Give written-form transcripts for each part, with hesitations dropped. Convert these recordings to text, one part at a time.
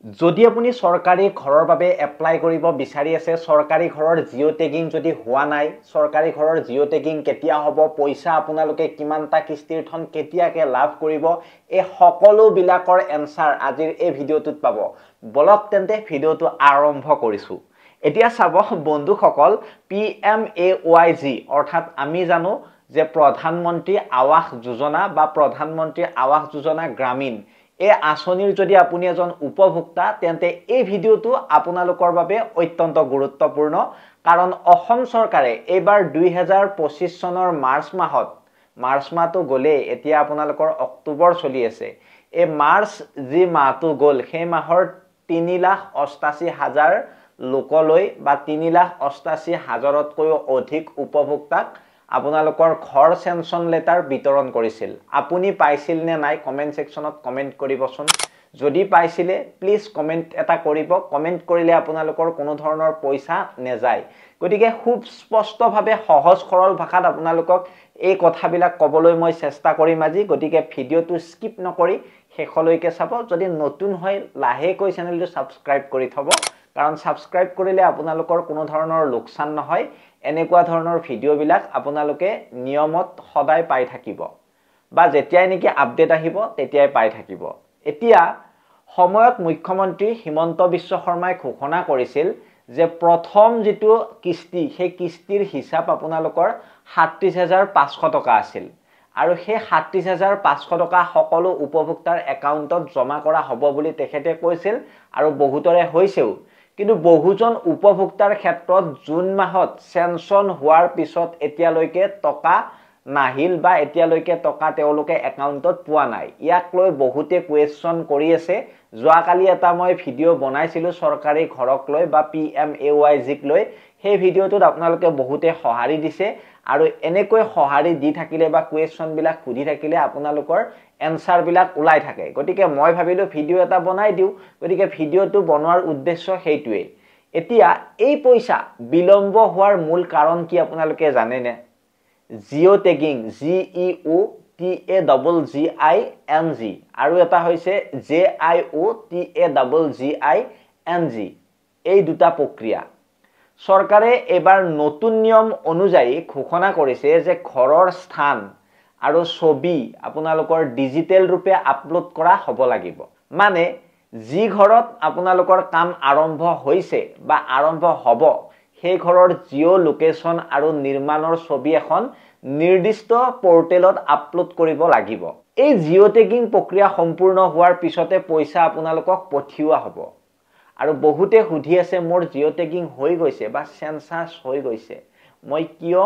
যদি আপুনি চৰকাৰী ঘৰৰ বাবে এপ্লাই কৰিব বিচাৰি আছে, চৰকাৰী ঘৰৰ জিঅ' টেগিং যদি হোৱা নাই, চৰকাৰী ঘৰৰ জিঅ' টেগিং কেতিয়া হ'ব, পইচা আপোনালোকে কিমানটা কিস্তিৰ ধন কেতিয়াকে লাভ কৰিব, এই সকলোবিলাকৰ এনসাৰ আজিৰ এই ভিডিঅ'টোত পাব। বলক তেন্তে ভিডিঅ'টো আৰম্ভ কৰিছোঁ। এতিয়া চাব বন্ধুসকল, PMAYG অৰ্থাৎ আমি জানো যে প্ৰধানমন্ত্ৰী আৱাস যোজনা বা প্ৰধানমন্ত্ৰী আৱাস যোজনা গ্ৰামীণ, এই আঁচনিৰ যদি আপুনি এজন উপভোক্তা তেন্তে এই ভিডিঅ'টো আপোনালোকৰ বাবে অত্যন্ত গুৰুত্বপূৰ্ণ। কাৰণ অসম চৰকাৰে এইবাৰ 2025 চনৰ মাৰ্চ মাহটো গ'লে, এতিয়া আপোনালোকৰ অক্টোবৰ চলি আছে, এই মাৰ্চ যি মাহটো গ'ল সেই মাহৰ 3,88,000 লোকলৈ বা 3,88,000তকৈও অধিক উপভোক্তাক আপোনালোকৰ ঘৰ চেনচন লেটাৰ বিতৰণ কৰিছিল। আপুনি পাইছিল নে নাই কমেন্ট সেকশনত কমেন্ট কৰিবচোন। যদি পাইছিলে প্লিজ কমেন্ট এটা কৰিব। কমেন্ট কৰিলে আপোনালোকৰ কোনো ধৰণৰ পইচা নেযায়। গতিকে খুব স্পষ্টভাৱে সহজ সৰল ভাষাত আপোনালোকক এই কথাবিলাক ক'বলৈ মই চেষ্টা কৰিম আজি। গতিকে ভিডিঅ'টো স্কিপ নকৰি শেষলৈকে চাব। যদি নতুন হয় লাহেকৈ চেনেলটো সাবস্ক্ৰাইব কৰি থব, কাৰণ সাবস্ক্ৰাইব কৰিলে আপোনালোকৰ কোনো ধৰণৰ লোকচান নহয়। এনেকুৱা ধৰণৰ ভিডিঅ'বিলাক আপোনালোকে নিয়মত সদায় পাই থাকিব, বা যেতিয়াই নেকি আপডেট আহিব তেতিয়াই পাই থাকিব। এতিয়া সময়ত মুখ্যমন্ত্ৰী হিমন্ত বিশ্ব শৰ্মাই ঘোষণা কৰিছিল যে প্ৰথম যিটো কিস্তি, সেই কিস্তিৰ হিচাপ আপোনালোকৰ 37,500 টকা আছিল, আৰু সেই 37,500 টকা সকলো উপভোক্তাৰ একাউণ্টত জমা কৰা হ'ব বুলি তেখেতে কৈছিল, আৰু বহুতৰে হৈছেও। কিন্তু বহুজন উপভোক্তাৰ ক্ষেত্ৰত জুন মাহত চেনচন হোৱাৰ পিছত এতিয়ালৈকে টকা নাহিল বা এতিয়ালৈকে টকা তেওঁলোকে একাউণ্টত পোৱা নাই। ইয়াক লৈ বহুতে কুৱেশ্যন কৰি আছে। যোৱাকালি এটা মই ভিডিঅ' বনাইছিলোঁ চৰকাৰী ঘৰক লৈ বা PMAYGক লৈ। সেই ভিডিঅ'টোত আপোনালোকে বহুতে সঁহাৰি দিছে, আৰু এনেকৈ সঁহাৰি দি থাকিলে বা কুৱেশ্যনবিলাক সুধি থাকিলে আপোনালোকৰ এনসাৰবিলাক ওলাই থাকে। গতিকে মই ভাবিলোঁ ভিডিঅ' এটা বনাই দিওঁ। গতিকে ভিডিঅ'টো বনোৱাৰ উদ্দেশ্য সেইটোৱেই। এতিয়া এই পইচা বিলম্ব হোৱাৰ মূল কাৰণ কি আপোনালোকে জানেনে? জিঅ' টেগিং, GEOTAGGING, আৰু এটা হৈছে JIOTAGGING, এই দুটা প্ৰক্ৰিয়া। চৰকাৰে এবাৰ নতুন নিয়ম অনুযায়ী ঘোষণা কৰিছে যে ঘৰৰ স্থান আৰু ছবি আপোনালোকৰ ডিজিটেল ৰূপে আপলোড কৰা হ'ব লাগিব। মানে যি ঘৰত আপোনালোকৰ কাম আৰম্ভ হৈছে বা আৰম্ভ হ'ব, সেই ঘৰৰ জিঅ' লোকেশ্যন আৰু নিৰ্মাণৰ ছবি এখন নিৰ্দিষ্ট পৰ্টেলত আপলোড কৰিব লাগিব। এই জিঅ' টেগিং প্ৰক্ৰিয়া সম্পূৰ্ণ হোৱাৰ পিছতে পইচা আপোনালোকক পঠিওৱা হ'ব। আৰু বহুতে সুধি আছে মোৰ জিঅ' টেগিং হৈ গৈছে বা চেনচাছ হৈ গৈছে, মই কিয়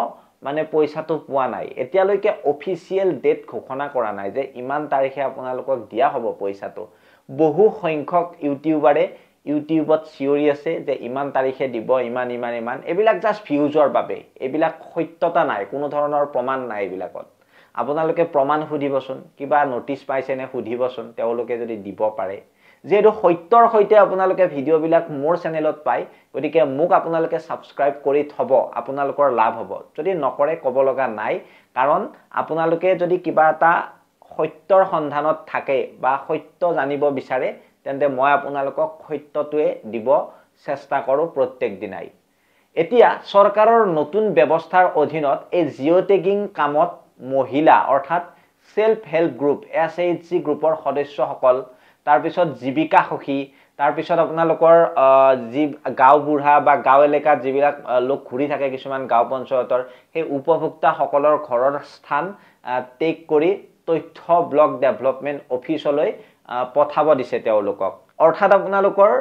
পইচাটো পোৱা নাই? এতিয়ালৈকে অফিচিয়েল ডেট ঘোষণা কৰা নাই যে ইমান তাৰিখে আপোনালোকক দিয়া হ'ব পইচাটো। বহু সংখ্যক ইউটিউবাৰে ইউটিউবত চিঞৰি আছে যে ইমান তাৰিখে দিব, ইমান। এইবিলাক জাষ্ট ভিউজৰ বাবে, এইবিলাক সত্যতা নাই, কোনো ধৰণৰ প্ৰমাণ নাই এইবিলাকত। আপোনালোকে প্ৰমাণ সুধিবচোন, কিবা নটিচ পাইছেনে সুধিবচোন, তেওঁলোকে যদি দিব পাৰে। যিহেতু সত্যৰ সৈতে আপোনালোকে ভিডিঅ'বিলাক মোৰ চেনেলত পায়, গতিকে মোক আপোনালোকে সাবস্ক্ৰাইব কৰি থব, আপোনালোকৰ লাভ হ'ব। যদি নকৰে ক'ব লগা নাই, কাৰণ আপোনালোকে যদি কিবা এটা সত্যৰ সন্ধানত থাকে বা সত্য জানিব বিচাৰে, তেন্তে মই আপোনালোকক সত্যটোৱে দিব চেষ্টা কৰোঁ প্ৰত্যেক দিনাই। এতিয়া চৰকাৰৰ নতুন ব্যৱস্থাৰ অধীনত এই জিঅ' টেগিং কামত মহিলা অৰ্থাৎ সেল্ফ হেল্প গ্ৰুপ SHG গ্ৰুপৰ সদস্যসকল, তাৰপিছত জীৱিকা সখী, তাৰপিছত আপোনালোকৰ যি গাঁও বুঢ়া বা গাঁও এলেকাত যিবিলাক লোক ঘূৰি থাকে কিছুমান গাঁও পঞ্চায়তৰ, সেই উপভোক্তাসকলৰ ঘৰৰ স্থান টেগ কৰি তথ্য ব্লক ডেভেলপমেণ্ট অফিচলৈ পঠাব দিছে তেওঁলোকক। অৰ্থাৎ আপোনালোকৰ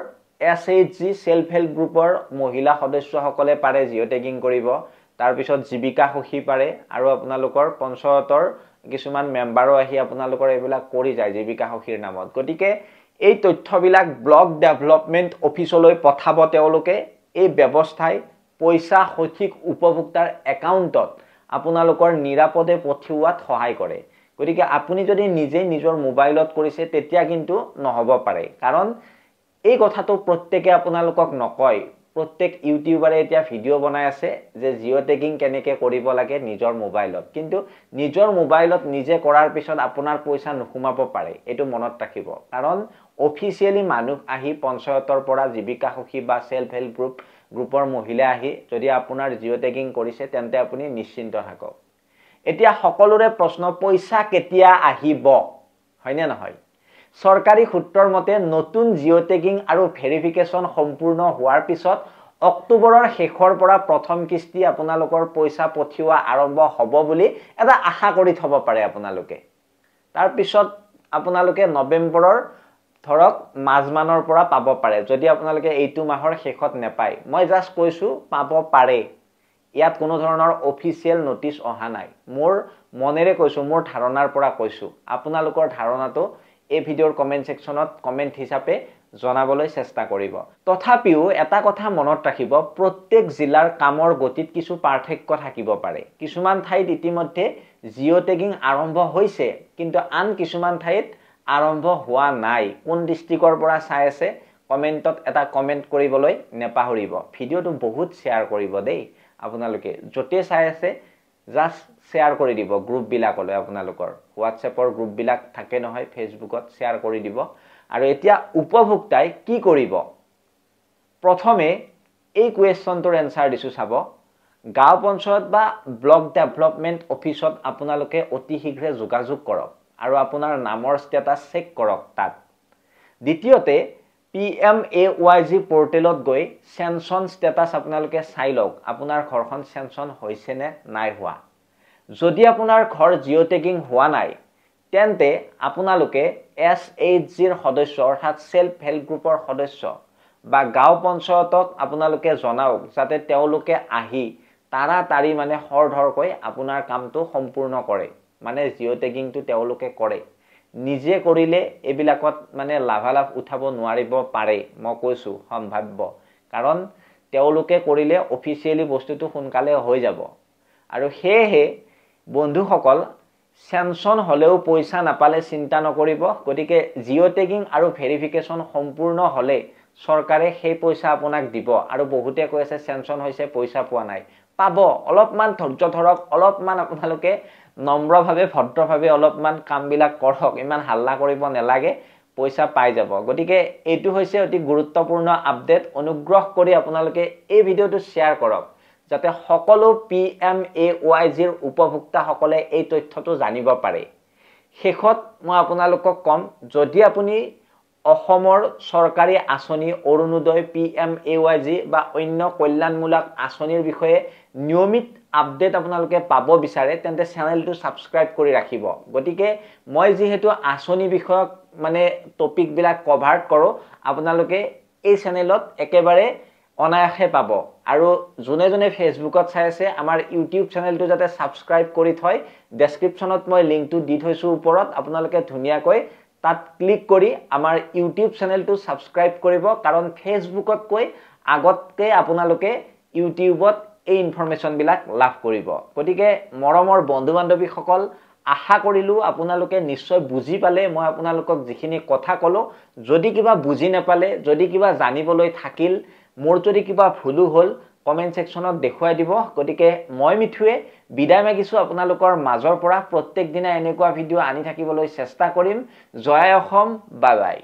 SHG সেল্ফ হেল্প গ্ৰুপৰ মহিলা সদস্যসকলে পাৰে জিঅ' টেগিং কৰিব, তাৰপিছত জীৱিকা সখী পাৰে, আৰু আপোনালোকৰ পঞ্চায়তৰ কিছুমান মেম্বাৰো আহি আপোনালোকৰ এইবিলাক কৰি যায় জীৱিকা সখীৰ নামত। গতিকে এই তথ্যবিলাক ব্লক ডেভেলপমেণ্ট অফিচলৈ পঠাব তেওঁলোকে। এই ব্যৱস্থাই পইচা সঠিক উপভোক্তাৰ একাউণ্টত আপোনালোকৰ নিৰাপদে পঠিওৱাত সহায় কৰে। গতিকে আপুনি যদি নিজে নিজৰ মোবাইলত কৰিছে তেতিয়া কিন্তু নহ'ব পাৰে, কাৰণ এই কথাটো প্ৰত্যেকে আপোনালোকক নকয়। প্ৰত্যেক ইউটিউবাৰে এতিয়া ভিডিঅ' বনাই আছে যে জিঅ' টেগিং কেনেকৈ কৰিব লাগে নিজৰ মোবাইলত, কিন্তু নিজৰ মোবাইলত নিজে কৰাৰ পিছত আপোনাৰ পইচা নোসোমাব পাৰে, এইটো মনত ৰাখিব। কাৰণ অফিচিয়েলি মানুহ আহি পঞ্চায়তৰ পৰা জীৱিকা সখী বা সেলফ হেল্প গ্ৰুপৰ মহিলা আহি যদি আপোনাৰ জিঅ' টেগিং কৰিছে তেন্তে আপুনি নিশ্চিন্ত থাকক এতিয়া সকলোৰে প্ৰশ্ন পইচা কেতিয়া আহিব হয়নে নহয় সৰকাৰি সূত্ৰৰ মতে নতুন জিঅ' টেগিং আৰু ভেৰিফিকেশন সম্পূৰ্ণ হোৱাৰ পিছত অক্টোবৰৰ শেষৰ পৰা প্ৰথম কিস্তি আপোনালোকৰ পইচা পঠিওৱা আৰম্ভ হ'ব বুলি এটা আশা কৰি থব পাৰে আপোনালোকে তাৰ পিছত আপোনালোকে নৱেম্বৰৰ ধৰক মাজমানৰ পৰা পাব পাৰে যদি আপোনালোকে এইটো মাহৰ শেষত নেপায় মই জাস্ট কৈছো পাব পাৰে ইয়াত কোনো ধৰণৰ অফিচিয়েল নোটিছ অহা নাই মোৰ মনেৰে কৈছো মোৰ ধাৰণাৰ পৰা কৈছো আপোনালোকৰ ধাৰণাটো এই ভিডিঅ'ৰ কমেন্ট সেকশনত কমেন্ট হিচাপে জনাবলৈ চেষ্টা কৰিব তথাপিও এটা কথা মনত ৰাখিব প্ৰত্যেক জিলাৰ কামৰ গতিত কিছু পাৰ্থক্য থাকিব পাৰে কিছুমান ঠাইত ইতিমধ্যে জিঅ' টেগিং আৰম্ভ হৈছে কিন্তু আন কিছুমান ঠাইত আৰম্ভ হোৱা নাই কোন ডিস্ট্ৰিক্টৰ পৰা চাই আছে কমেন্টত এটা কমেন্ট কৰিবলৈ নেপাহৰিব ভিডিঅ'টো বহুত শেয়াৰ কৰিব দেই আপোনালোকে যতে চাই আছে জাস্ট শেয়াৰ কৰি দিব গ্ৰুপ বিলাকলৈ আপোনালোকৰ হোৱাটছএপৰ গ্ৰুপ বিলাক থাকে নহয় ফেসবুকত শেয়াৰ কৰি দিব আৰু এতিয়া উপভোক্তাই কি কৰিব প্ৰথমে এই কোৱেশ্চনটোৰ এনসাৰ দিছো চাব গাঁও পঞ্চায়ত বা ব্লক ডেভেলপমেন্ট অফিসত আপোনালোকে অতি শীঘ্ৰে যোগাযোগ কৰক আৰু আপোনাৰ নামৰ ষ্টেটাস চেক কৰক তাত দ্বিতীয়তে PMAYG পোৰ্টেলত গৈ সেনসন ষ্টেটাস আপোনালোকে চাই লওক আপোনাৰ ঘৰখন সেনসন হৈছে নে নাই হোৱা যদি আপোনাৰ ঘৰ জিঅ' টেগিং হোৱা নাই তেন্তে আপোনালোকে SHG ৰ সদস্য অৰ্থাৎ সেলফ হেল্প গ্ৰুপৰ সদস্য বা গাঁও পঞ্চায়তক আপোনালোকে জনাওক যাতে তেওঁলোকে আহি তাড়াতাড়ি মানে হৰধৰকৈ আপোনাৰ কামটো সম্পূৰ্ণ কৰে মানে জিঅ' টেগিংটো তেওঁলোকে কৰে নিজে কৰিলে এবিলাকত মানে লাভালাভ উঠাব নোৱাৰিব পাৰে মই কৈছো সম্ভাৱ্য কাৰণ তেওঁলোকে কৰিলে অফিচিয়েলি বস্তুটো সোনকালে হৈ যাব আৰু হেহে বন্ধুসকল সেনসন হলেও পইচা নাপালে চিন্তা নকৰিব গতিকে জিঅ' টেগিং আৰু ভেৰিফিকেশন সম্পূৰ্ণ হলে সৰকাৰে সেই পইচা আপোনাক দিব আৰু বহুতে কৈ আছে সেনসন হৈছে পইচা পোৱা নাই পাব অলপমান ধৈৰ্য ধৰক অলপমান আপোনালোকে নম্ৰভাৱে ভদ্ৰভাৱে অলপমান কামবিলাক কৰক ইমান হাল্লা কৰিব নালাগে পইচা পাই যাব গতিকে এইটো হৈছে অতি গুৰুত্বপূৰ্ণ আপডেট অনুগ্ৰহ কৰি আপোনালোকে এই ভিডিঅ'টো শেয়াৰ কৰক যাতে সকলো PMAYG ৰ উপভোক্তা সকলে এই তথ্যটো জানিব পাৰে শেষত মই আপোনালোকক কম যদি আপুনি অসমৰ সৰকাৰি আঁচনি অৰুণোদয় PMAYG বা অন্য কল্যাণমূলক আঁচনিৰ বিষয়ে নিয়মিত আপডেট আপোনালোকে পাব বিচাৰে তেন্তে চেনেলটো সাবস্ক্ৰাইব কৰি ৰাখিব গতিকে মই যেহেতু আঁচনি বিষয়ক মানে টপিক বিলাক কভাৰ কৰো আপোনালোকে এই চেনেলত একেবাৰে অনায়াসে পাব আৰু জনে জনে ফেসবুকত চাই আছে আমাৰ ইউটিউব চেনেলটো যাতে সাবস্ক্ৰাইব কৰি থয় ডেসক্ৰিপচনত মই লিংকটো দি থৈছো ওপৰত আপোনালোকে ধুনিয়াকৈ তাত ক্লিক কৰি আমাৰ ইউটিউব চেনেলটো সাবস্ক্ৰাইব কৰিব কাৰণ ফেসবুকত কৈ আগতকে আপোনালোকে ইউটিউবত এই ইনফৰমেশন বিলাক লাভ কৰিব গতিকে মৰমৰ বন্ধু বান্ধৱীসকল আশা কৰিলো আপোনালোকে নিশ্চয় বুজি পালে মই আপোনালোকক যিখিনি কথা কলো যদি কিবা বুজি নাপালে যদি কিবা জানিবলৈ থাকিল মোৰ যদি কিবা ভুল হল কমেন্ট সেকশনত দেখুৱাই দিব গতিকে মই মিঠুৱে বিদায় মাগিছো আপোনালোকৰ মাজৰ পৰা প্ৰত্যেক দিনা এনেকুৱা ভিডিঅ' আনি থাকিবলৈ চেষ্টা কৰিম জয় অসম বাই বাই